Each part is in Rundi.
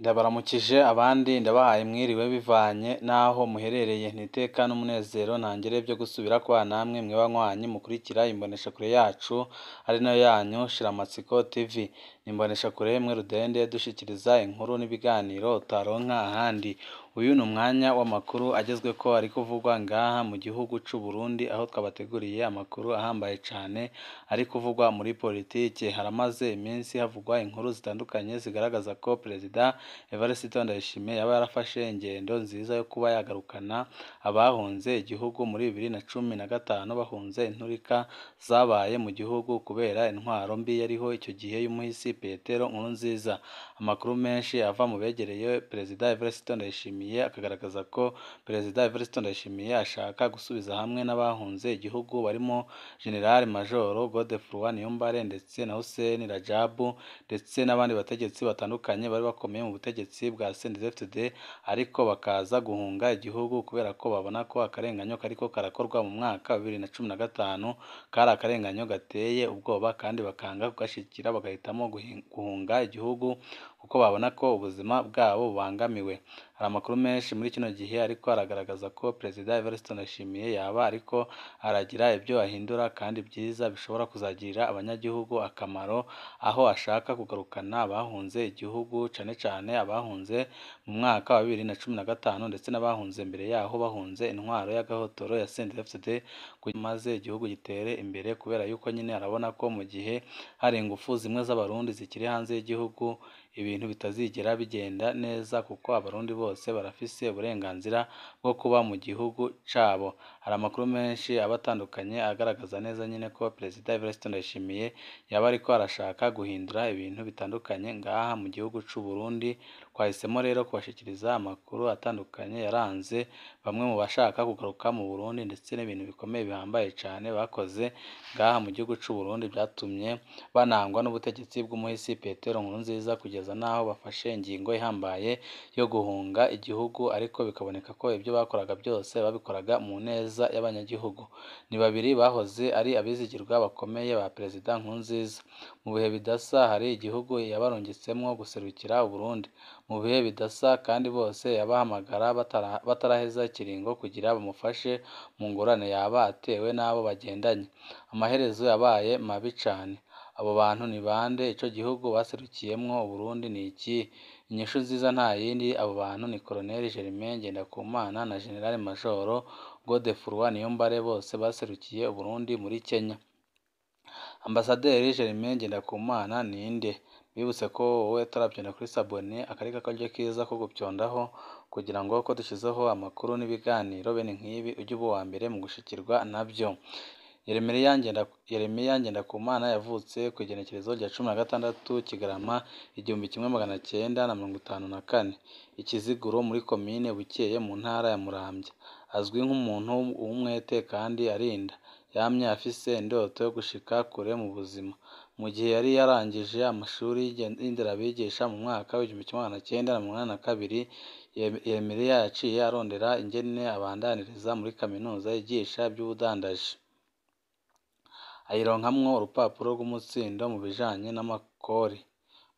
Ndabaramukije abandi ndabahaye mwiriwe bivanye n'aho muherereye n'iteka n'umunezero ntangere byo gusubira kubana namwe mwe banywanyi mukurikira imboneshakure yacu ari nayo yanyu Shiramatsiko TV. Ni imboneshakure imwe rudende dushikiriza inkuru n'ibiganiro utaronka ahandi. Uyu ni umwanya w'amakuru agezweko ari kuvugwa ngaha mu gihugu c'u Burundi, aho twabateguriye amakuru ahambaye cane ari kuvugwa muri politike. Haramaze iminsi havugwa inkuru zitandukanye zigaragaza ko Perezida Evariste Ndayishimiye yaba yarafashe ingendo nziza yo kuba yagarukana abahunze igihugu muri 2015 bahunze inturika zabaye mu gihugu kubera intwaro mbi yariho icyo gihe y'umuhisi Petero Nkurunziza. Amakuru menshi ava mu begereye Perezida Evariste Ndayishimiye akagaragaza ko Perezida Evariste Ndayishimiye ashaka gusubiza hamwe n'abahunze igihugu barimo General Major Godefroid Niyombare ndetse na Hussein Rajabu ndetse n'abandi bategetsi batandukanye bari bakomeye mu butegetsi bwa CNDD-FDD, ariko bakaza guhunga igihugu kubera ko babona ko akarenganyo kariko karakorwa mu mwaka wa 2015 kari akarenganyo gateye ubwoba, kandi bakanga kugashikira bagahitamo guhunga igihugu kuko babona ko ubuzima bwabo bubangamiwe. Hari amakuru menshi muri kino gihe ariko aragaragaza ko Perezida Evariste Ndayishimiye yaba ariko aragira ibyo ahindura kandi byiza bishobora kuzagirira abanyagihugu akamaro, aho ashaka kugarukana abahunze igihugu cane cane abahunze mu mwaka wa 2015 ndetse n'abahunze mbere yaho bahunze intwaro y'agahotoro ya CNDD-FDD maze igihugu gitere imbere, kubera yuko nyine arabona ko mu gihe hari ingufu zimwe z'abarundi zikiri hanze y'igihugu ibintu bitazigera bigenda neza, kuko abarundi bose barafise uburenganzira bwo kuba mu gihugu cabo. Hari amakuru menshi abatandukanye agaragaza neza nyine ko Perezida Evariste Ndayishimiye yaba ariko arashaka guhindura ibintu bitandukanye ngaha mu gihugu c'u Burundi. Twahisemo rero kubashikiriza amakuru atandukanye yaranze bamwe mu bashaka kugaruka mu Burundi ndetse n'ibintu bikomeye bihambaye cane bakoze ngaha mu gihugu c'u Burundi byatumye banangwa n'ubutegetsi bw'umuhisi Petero Nkurunziza kugeza naho bafashe ingingo ihambaye yo guhunga igihugu, ariko bikaboneka ko ibyo bakoraga byose babikoraga mu neza y'abanyagihugu. Ni babiri bahoze ari abizigirwa bakomeye ba Perezida Nkurunziza. Mu bihe bidasa hari igihugu yabarungitsemwo guserukira u Burundi, mu bihe bidasa kandi bose yabahamagara bataraheza ikiringo kugira bamufashe mu ngorane yaba atewe n'abo bagendanye. Amaherezo yabaye mabi cane. Abo bantu ni bande? Ico gihugu baserukiyemwo u Burundi ni iki? Inyishu nziza nta yindi, abo bantu ni Colonel Germain Ngendakumana na General Major Godefroid Niyombare, bose baserukiye u Burundi muri Kenya. Ambasaderi Germain Ngendakumana ninde? Bibutse ko wowe utaravyonda kuri sabone akareka karyo keza ko gupyondaho kugira ngo ko dushizeho amakuru n'ibiganiro bene nk'ibi ujye uba uwa mbere mu gushikirwa navyo. Yeremiya Ngendakumana yavutse ku igenekerezo rya 16 Kigarama 1954 Ikiziguro muri komine Bukeye mu ntara ya Muramvya. Azwi nk'umuntu w'umwete kandi arinda, yamye afise indoto yo gushika kure mu buzima. Mu gihe yari yarangije amashuri y'inderabigisha mu mwaka w'1982, Yeremiya yaciye arondera ingene abandaniriza muri kaminuza yigisha iby'ubudandaji, ayironkamwo urupapuro rw'umutsindo mu bijanye n'amakori.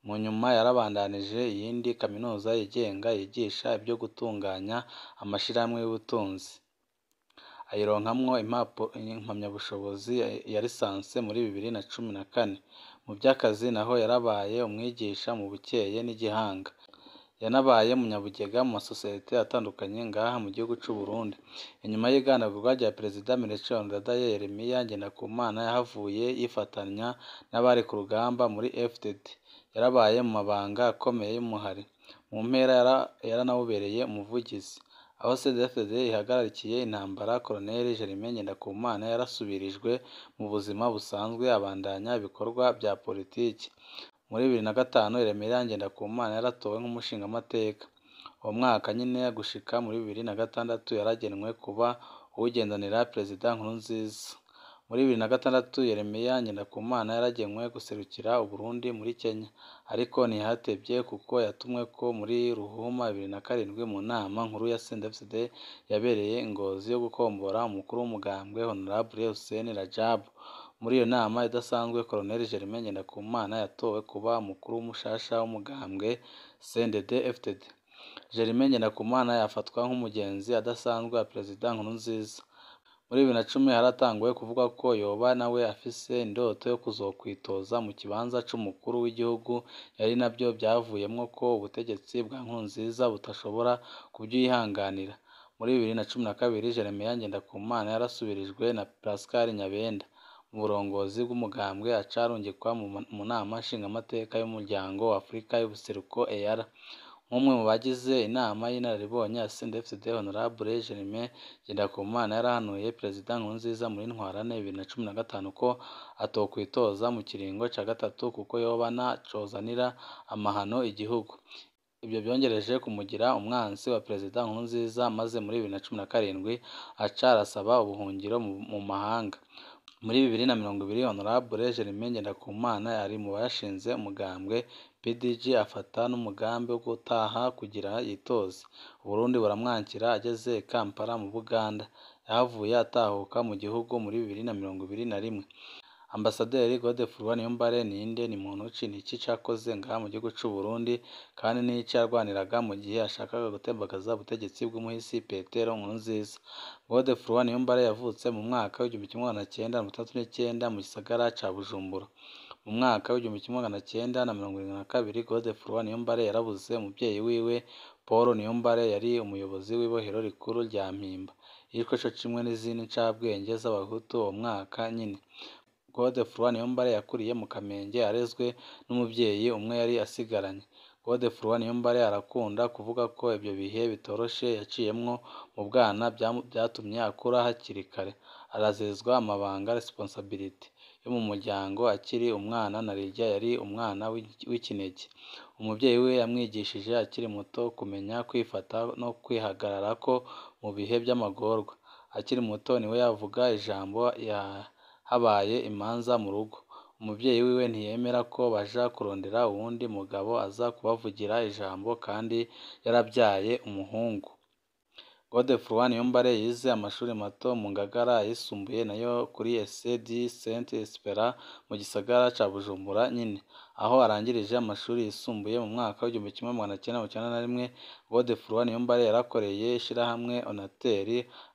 Mu nyuma yarabandanije iyindi kaminuza yigenga yigisha ibyo gutunganya amashirahamwe y'ubutunzi, ayironkamwo impamyabushobozi ya lisanse muri 2014. Mu by'akazi naho yarabaye umwigisha mu Bukeye n'Igihanga. Yanabaye munyabugega mu masosiyete atandukanye ngaha mu gihugu c'u Burundi. Inyuma y'iganagurwa rya Perezida Melchior Ndadaye, Yeremiya Ngendakumana yahavuye yifatanya n'abari ku rugamba muri FDD. Yarabaye mu mabanga akomeye y'umuhari. Mu mpera yaranawubereye umuvugizi. Aho CNDD-FDD ihagararikiye intambara, Colonel Germain Ngendakumana yarasubirijwe mu buzima busanzwe abandanya ibikorwa bya politiki. Muri 2005 Yeremiya Ngendakumana yaratowe nk'umushingamateka. Uwo mwaka nyine gushika muri 2006 yaragenwe kuba uwugendanira Perezida Nkurunziza. Muri 2006 Yeremiya Ngendakumana yaragenwe guserukira u Burundi muri Kenya, ariko ntihatevye kuko yatumweko muri Ruhuma 2007 mu nama nkuru ya CNDD-FDD yabereye Ngozi yo gukombora umukuru w'umugambwe Honorable Hussein Rajabu. Muri iyo nama idasanzwe Colonel Germain Ngendakumana yatowe kuba umukuru w'umushasha w'umugambwe CNDD-FDD. Germain Ngendakumana yafatwa nk'umugenzi adasanzwe wa Perezida Nkurunziza. Muri 2010 haratanguye kuvuga ko yoba nawe afise indoto yo kuzokwitoza mu kibanza c'umukuru w'igihugu, yari navyo vyavuyemwo ko ubutegetsi bwa Nkurunziza butashobora kuvyihanganira. Muri 2012 Germain Ngendakumana yarasubirijwe na Pascal Nyabenda mu burongozi bw'umugambwe aca arungikwa mu nama nshingamateka y'umuryango wa Afurika y'ubuseruko EAR. Nk'umwe mu bagize inama y'inararibonye ya CNDD-FDD, Honorable Germain Ngendakumana yarahanuye Perezida Nkurunziza muri Ntwarante 2015 ko atokwitoza mu kiringo ca gatatu kuko yoba cozanira amahano igihugu. Ibyo byongereje kumugira umwansi wa Perezida Nkurunziza, maze muri 2017 aca arasaba ubuhungiro mu mahanga. Muri 2020 Honorable Germain Ngendakumana ari mu bashinze umugambwe PDG afata n'umugambi wo gutaha kugira yitoze. Uburundi buramwankira ageze Kampala mu Buganda. Yahavuye atahuka mu gihugu muri 2021. Ambasaderi Godefroid Niyombare ninde? Ni muntu ki? Niki cakoze ngaha mu gihugu c'u Burundi kandi n'iki yarwaniraga mu gihe ashakaga gutembagaza ubutegetsi bw'umuhisi Petero Nkurunziza? Godefroid Niyombare yavutse mu mwaka w'1939 mu gisagara ca Bujumbura. Mu mwaka w'1972 Godefroid Niyombare yarabuze umuvyeyi wiwe Paul Niyombare yari umuyobozi w'ibohero rikuru rya Mpimba. Yishwe co kimwe n'izindi ncabwenge z'abahutu uwo mwaka nyine. Godefroid Niyombare yakuriye mu Kamenge arezwe n'umuvyeyi umwe yari asigaranye. Godefroid Niyombare arakunda kuvuga ko ibyo bihe bitoroshe yaciyemwo mu bwana byatumye akura hakiri kare, arazezwa amabanga responsibility yo mu muryango akiri umwana, narirya yari umwana w'ikinege. Umuvyeyi we yamwigishije akiri muto kumenya kwifata no kwihagararako mu bihe by'amagorwa. Akiri muto niwe yavuga ijambo habaye imanza mu rugo. Umuvyeyi wiwe ntiyemera ko baja kurondera uwundi mugabo aza kubavugira ijambo kandi yarabyaye umuhungu. Godefroid Niyombare yize amashuri mato mu Ngagara, ayisumbuye nayo kuri Lycée du Saint Espérant mu gisagara ca Bujumbura nyine. Aho arangirije amashuri yisumbuye mu mwaka w'1991, Godefroid Niyombare yarakoreye ishirahamwe Onatel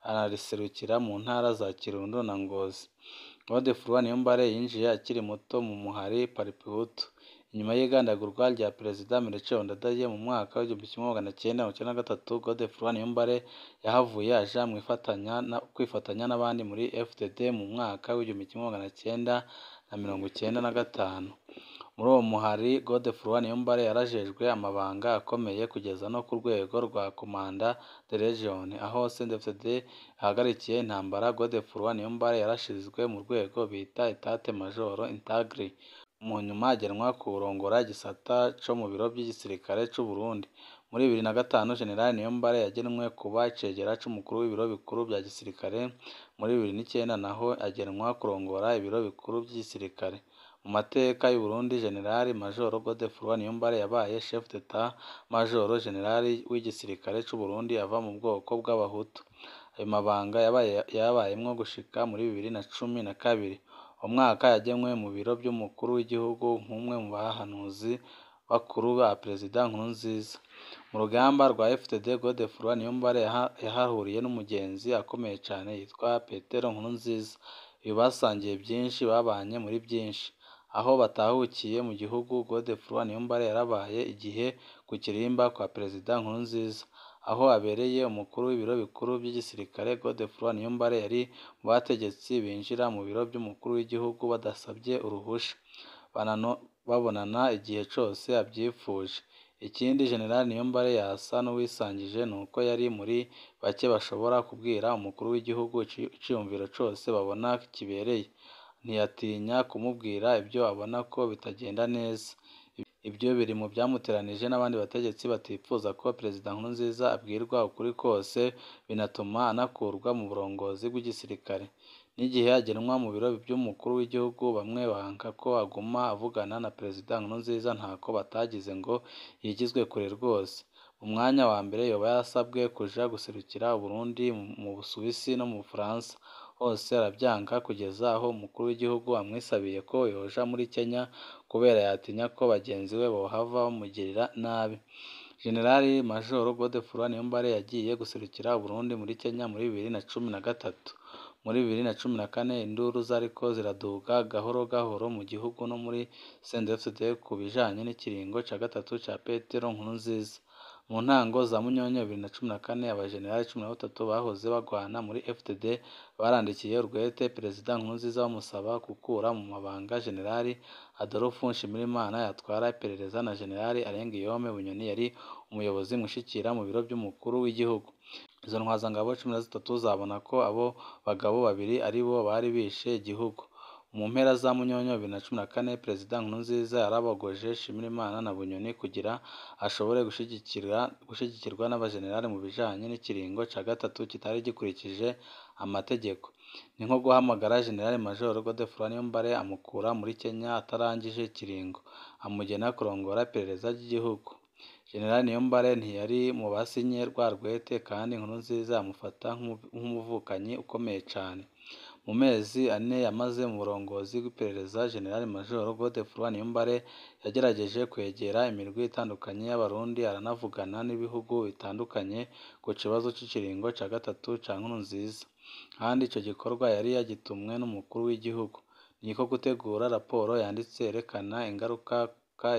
anariserukira mu ntara za Kirundo na Ngozi. Godefroid Niyombare yinjiye akiri muto mu muhari Pariphutu. Inyuma y'igandagurwa rya Perezida Melchior Ndadaye mu mwaka w'1993, Godefroid Niyombare yahavuye aja kwifatanya n'abandi muri FDD mu mwaka w'1995. Muri uwo muhari Godefroid Niyombare yarajejwe amabanga akomeye kugeza no ku rwego rwa Commandant de Legion. Aho CNDD-FDD yahagarikiye intambara, Godefroid Niyombare yarashizwe mu rwego bita Etat Major Intégré. Mu nyuma agenwa kurongora igisata co mu biro by'igisirikare c'u Burundi. Muri 2005 General Niyombare yagenwe kuba icegera c'umukuru w'ibiro bikuru bya gisirikare. Muri 2009 naho agenwa kurongora ibiro bikuru by'igisirikare. Mu mateka y'u Burundi, General Major Godefroid Niyombare yabaye Chef d'Etat Major General w'igisirikare c'u Burundi ava mu bwoko bw'abahutu. Ayo mabanga yabayemwo gushika muri 2012. Umwaka yagenwe mu biro by'umukuru w'igihugu nk'umwe mu bahanuzi bakuru ba Perezida Nkurunziza. Mu rugamba rwa FDD, Godefroid Niyombare yahahuriye n'umugenzi akomeye cane yitwa Petero Nkurunziza. Uyu basangiye byinshi, babanye muri byinshi. Aho batahukiye mu gihugu, Godefroid Niyombare yarabaye igihe ku kirimba kwa Perezida Nkurunziza. Aho abereye umukuru w'ibiro bikuru by'igisirikare, Godefroid Niyombare yari mu bategetsi binjira mu biro by'umukuru w'igihugu badasabye uruhusha, babonana igihe cose avyifuje. Ikindi General Niyombare yasa n'uwisangije nuko yari muri bake bashobora kubwira umukuru w'igihugu iciyumviro cose babona kibereye. Ntiyatinya kumubwira ibyo abona ko bitagenda neza. Ibyo biri mu byamuteranije n'abandi bategetsi batipfuza ko Perezida Nkurunziza abwirwa ukuri kose, binatuma anakurwa mu burongozi bw'igisirikare. N'igihe agenwa mu biro by'umukuru w'igihugu, bamwe banka ko aguma avugana na Perezida Nkurunziza ntako batagize ngo yigizwe kure rwose. Mu mwanya wa mbere yoba yarasabwe kuja guserukira Uburundi mu Busuwisi no mu Bufaransa. hose arabyanga kugeza aho umukuru w'igihugu amwisabiye ko yoja muri Kenya kubera yatinya ko bagenzi be bohava bamugirira nabi. Jenerali Majoro Godefroid Niyombare yagiye guserukira u Burundi muri Kenya muri 2013. Muri 2014 induru zariko ziraduga gahoro gahoro mu gihugu no muri CNDD-FDD ku bijanye n'ikiringo ca gatatu ca Petero Nkurunziza. Mu ntango za Munyonyo 2014 abajenerali 13 bahoze bagwana muri FDD barandikiye urwete Perezida Nkurunziza bamusaba gukura mu mabanga Jenerali Adolphe Nshimirimana yatwara iperereza na Jenerali Arenguiyome Bunyoni yari umuyobozi mushikira mu biro by'umukuru w'igihugu. Izo ntwazangabo 13 zabona ko abo bagabo babiri ari bo bari bishe igihugu. Mu mpera za Munyonyo 2014 Perezida Nkurunziza yarabogoje Nshimirimana na Bunyoni kugira ashobore gushigikirwa n'abajenerali mu bijanye n'ikiringo ca gatatu kitari gikurikije amategeko. Ni nko guhamagara Jenerali Majoro Godefroid Niyombare amukura muri Kenya atarangije ikiringo, amugena kurongora iperereza ry'igihugu. Jenerali Niyombare ntiyari mu basinye rwa rwete kandi Nkurunziza amufata nk'umuvukanyi ukomeye cane. Mu mezi ane yamaze mu burongozi bw'iperereza, Jenerali Majoro Godefroid Niyombare yagerageje kwegera imirwi itandukanye y'Abarundi aranavugana n'ibihugu bitandukanye ku kibazo c'ikiringo ca gatatu ca Nkurunziza, kandi ico gikorwa yari yagitumwe n'umukuru w'igihugu. Niko gutegura raporo yanditse yerekana ingaruka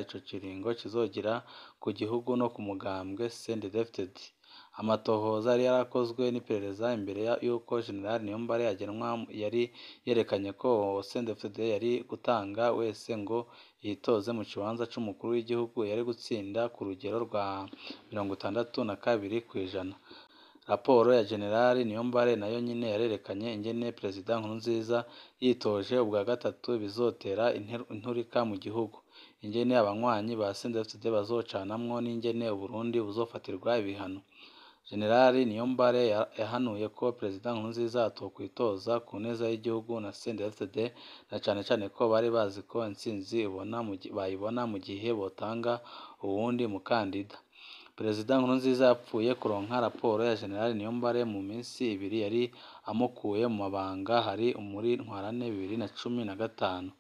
ico kiringo kizogira ku gihugu no ku mugambwe CNDD-FDD. Amatohoza yari yarakozwe n'iperereza imbere y'uko Jenerali Niyombare agenwa yari yerekanye ko CNDD-FDD yari gutanga wese ngo yitoze mu kibanza c'umukuru w'igihugu yari gutsinda ku rugero rwa 62%. Raporo ya Jenerali Niyombare nayo nyine yarerekanye ingene Perezida Nkurunziza yitoje ubwa gatatu bizotera inturika mu gihugu, ingene abanywanyi ba CNDD-FDD bazocanamwo n'ingene Uburundi buzofatirwa ibihano. Jenerali Niyombare yahanuye ko Perezida Nkurunziza atokwitoza ku neza y'igihugu na CNDD-FDD na cane cane ko bari bazi ko intsinzi bayibona mu gihe botanga uwundi mukandida. Perezida Nkurunziza yapfuye kuronka raporo ya Jenerali Niyombare mu minsi ibiri yari amukuye mu mabanga hari muri Ntwarante 2015.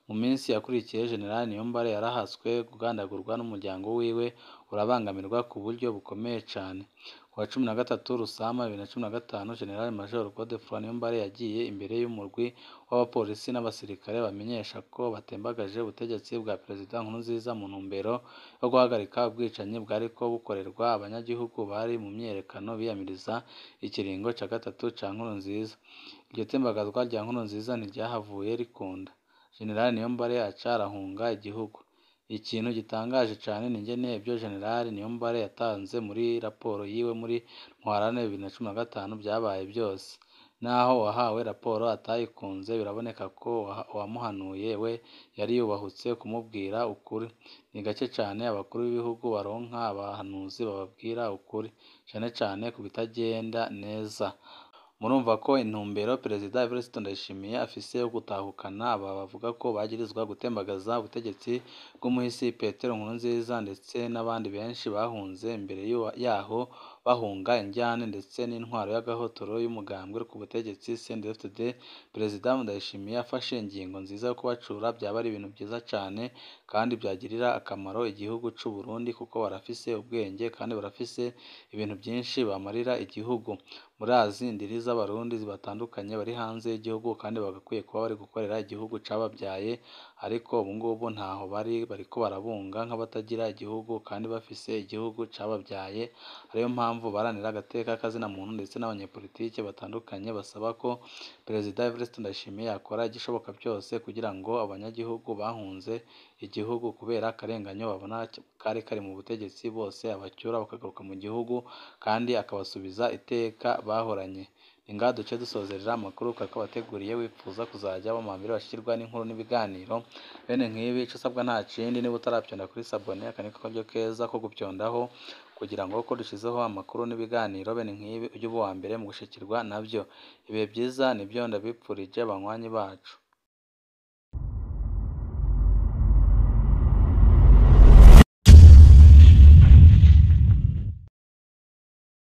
Mu minsi yakurikiye Jenerali Niyombare yarahatswe kugandagurwa n'umuryango wiwe urabangamirwa ku buryo bukomeye cane. Ku wa 13 Rusama 2015 Jenerali Majoro Godefroid Niyombare yagiye imbere y'umurwi w'abapolisi n'abasirikare bamenyesha ko batembagaje ubutegetsi bwa Perezida Nkurunziza mu ntumbero yo guhagarika ubwicanyi bwariko bukorerwa abanyagihugu bari mu myiyerekano biyamiriza ikiringo ca gatatu ca Nkurunziza. Iryo tembagazwa rya Nkurunziza ntiryahavuye rikunda. Jenerali Niyombare aca arahunga igihugu. Ikintu gitangaje cane ni ingene ivyo Jenerali Niyombare yatanze muri raporo yiwe muri Ntwarante 2015 vyabaye byose. Naho uwahawe raporo atayikunze, biraboneka ko uwamuhanuye we yari yubahutse kumubwira ukuri. Ni gake cane abakuru b'ibihugu baronka abahanuzi bababwira ukuri, cane cane ku bitagenda neza. Murumva ko intumbero Perezida Evariste Ndayishimiye afise yo gutahukana aba bavuga ko bagirizwa gutembagaza ubutegetsi bw'umuhisi Petero Nkurunziza ndetse n'abandi benshi bahunze imbere yaho bahunga injyane ndetse n'intwaro y'agahotoro y'umugambwe ku butegetsi CNDD-FDD. Perezida Ndayishimiye afashe ingingo nziza yo kubacura byaba ari ibintu byiza cane kandi byagirira akamaro igihugu c'u Burundi, kuko barafise ubwenge kandi barafise ibintu byinshi bamarira igihugu. Murazi indiri z'Abarundi batandukanye bari hanze y'igihugu kandi bagakwiye kuba bari gukorera igihugu cababyaye, ariko ubu ngubu ntaho bariko barabunga nk'abatagira igihugu kandi bafise igihugu cababyaye. Ariyo mpamvu baranira agateka k'azina muntu ndetse n'abanyepolitike batandukanye basaba ko Perezida Evariste Ndayishimiye yakora igishoboka byose kugira ngo abanyagihugu bahunze igihugu kubera akarenganyo babona kari mu butegetsi bose abacyura bakagaruka mu gihugu kandi akabasubiza iteka bahoranye. Ni ngaha duce dusozerera amakuru kakabateguriye, wifuza kuzajya bamambere bashikirwa n'inkuru n'ibiganiro bene nk'ibi. Ico usabwa nta kindi, niba utarapyonda kuri sabone aka niko karyo keza ko gupyondaho kugira ngo ko dushizeho amakuru n'ibiganiro bene nk'ibi ujye uba uwa mbere mu gushikirwa navyo. Ibihe byiza nibyo ndabipfurije banywanyi bacu.